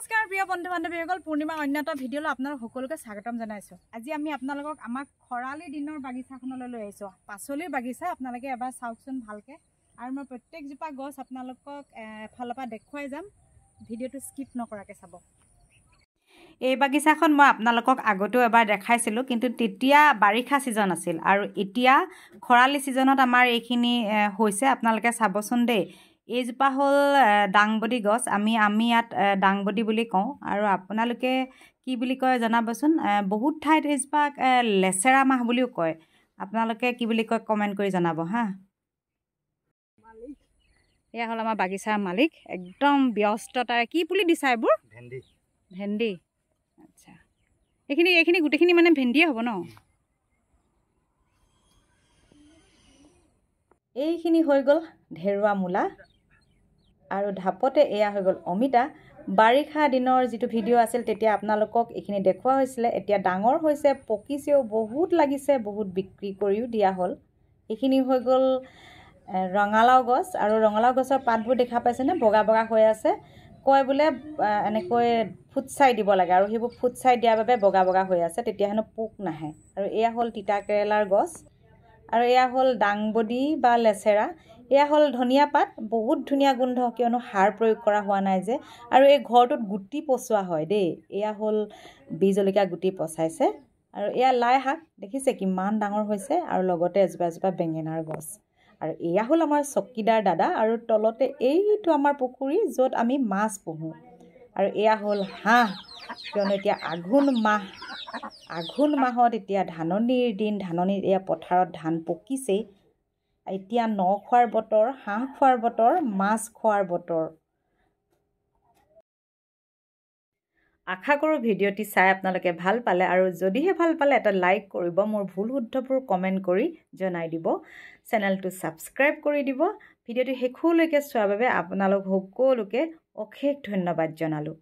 নমস্কাৰ প্ৰিয় বন্ধু বান্ধৱীসকল পূৰ্ণিমা অন্যটা ভিডিঅ'লৈ আপোনালোক সকলোকে স্বাগতম জনাইছোঁ। আজি আমি আপোনালোকক আমাক খৰালি দিনৰ বাগিচাখনলৈ লৈ আহিছোঁ। পাচলিৰ বাগিচা আপোনালোকে এবাৰ চাওকচোন ভালকৈ। আৰু মই প্ৰত্যেকজোপা গছ আপোনালোকক এফালৰ পৰা দেখুৱাই যাম, ভিডিঅ'টো স্কিপ নকৰাকৈ চাব। এই বাগিচাখন মই আপোনালোকক আগতেও এবাৰ দেখাইছিলোঁ, কিন্তু তেতিয়া বাৰিষা ছিজন আছিল আৰু এতিয়া খৰালি ছিজনত আমাৰ এইখিনি হৈছে। আপোনালোকে চাবচোন দেই, এইজোপা হ'ল দাংবডি গছ। আমি ইয়াত দাংবডি বুলি কওঁ, আৰু আপোনালোকে কি বুলি কয় জনাবচোন। বহুত ঠাইত এইজোপাক লেচেৰা মাহ বুলিও কয়। আপোনালোকে কি বুলি কয় কমেণ্ট কৰি জনাব হা। এয়া হ'ল আমাৰ বাগিচাৰ মালিক, একদম ব্যস্ততাৰে। কি পুলি দিছা এইবোৰ? ভেন্দি। ভেন্দি, আচ্ছা। এইখিনি গোটেইখিনি মানে ভেন্দিয়ে হ'ব ন? এইখিনি হৈ গ'ল ঢেৰুৱা মূলা, আৰু ঢাপতে এয়া হৈ গ'ল অমিতা। বাৰিষা দিনৰ যিটো ভিডিঅ' আছিল তেতিয়া আপোনালোকক এইখিনি দেখুওৱা হৈছিলে। এতিয়া ডাঙৰ হৈছে, পকিছেও, বহুত লাগিছে, বহুত বিক্ৰী কৰিও দিয়া হ'ল। এইখিনি হৈ গ'ল ৰঙালাও গছ, আৰু ৰঙালাও গছৰ পাতবোৰ দেখা পাইছেনে? বগা বগা হৈ আছে। কয় বোলে এনেকৈ ফুটছাই দিব লাগে, আৰু সেইবোৰ ফুটছাই দিয়াৰ বাবে বগা বগা হৈ আছে, তেতিয়া হেনো পোক নাহে। আৰু এয়া হ'ল তিতা কেৰেলাৰ গছ, আৰু এয়া হ'ল দাংবডি বা লেচেৰা। এয়া হ'ল ধনিয়া পাত, বহুত ধুনীয়া গোন্ধ, কিয়নো সাৰ প্ৰয়োগ কৰা হোৱা নাই যে। আৰু এই ঘৰটোত গুটি পচোৱা হয় দেই। এয়া হ'ল বীজ জলকীয়া গুটি পচাইছে। আৰু এয়া লাই শাক, দেখিছে কিমান ডাঙৰ হৈছে, আৰু লগতে এজোপা এজোপা বেঙেনাৰ গছ। আৰু এয়া হ'ল আমাৰ চকীদাৰ দাদা, আৰু তলতে এইটো আমাৰ পুখুৰী য'ত আমি মাছ পোহোঁ। আৰু এয়া হ'ল হাঁহ, কিয়নো এতিয়া আঘোণ মাহত এতিয়া ধাননিৰ দিন। ধাননিত এয়া পথাৰত ধান পকিছেই। এতিয়া ন খোৱাৰ বতৰ, হাঁহ খোৱাৰ বতৰ, মাছ খোৱাৰ বতৰ। আশা কৰোঁ ভিডিঅ'টি চাই আপোনালোকে ভাল পালে, আৰু যদিহে ভাল পালে এটা লাইক কৰিব, মোৰ ভুল শুদ্ধবোৰ কমেণ্ট কৰি জনাই দিব, চেনেলটো ছাবস্ক্ৰাইব কৰি দিব। ভিডিঅ'টো শেষলৈকে চোৱাৰ বাবে আপোনালোক সকলোকে অশেষ ধন্যবাদ জনালোঁ।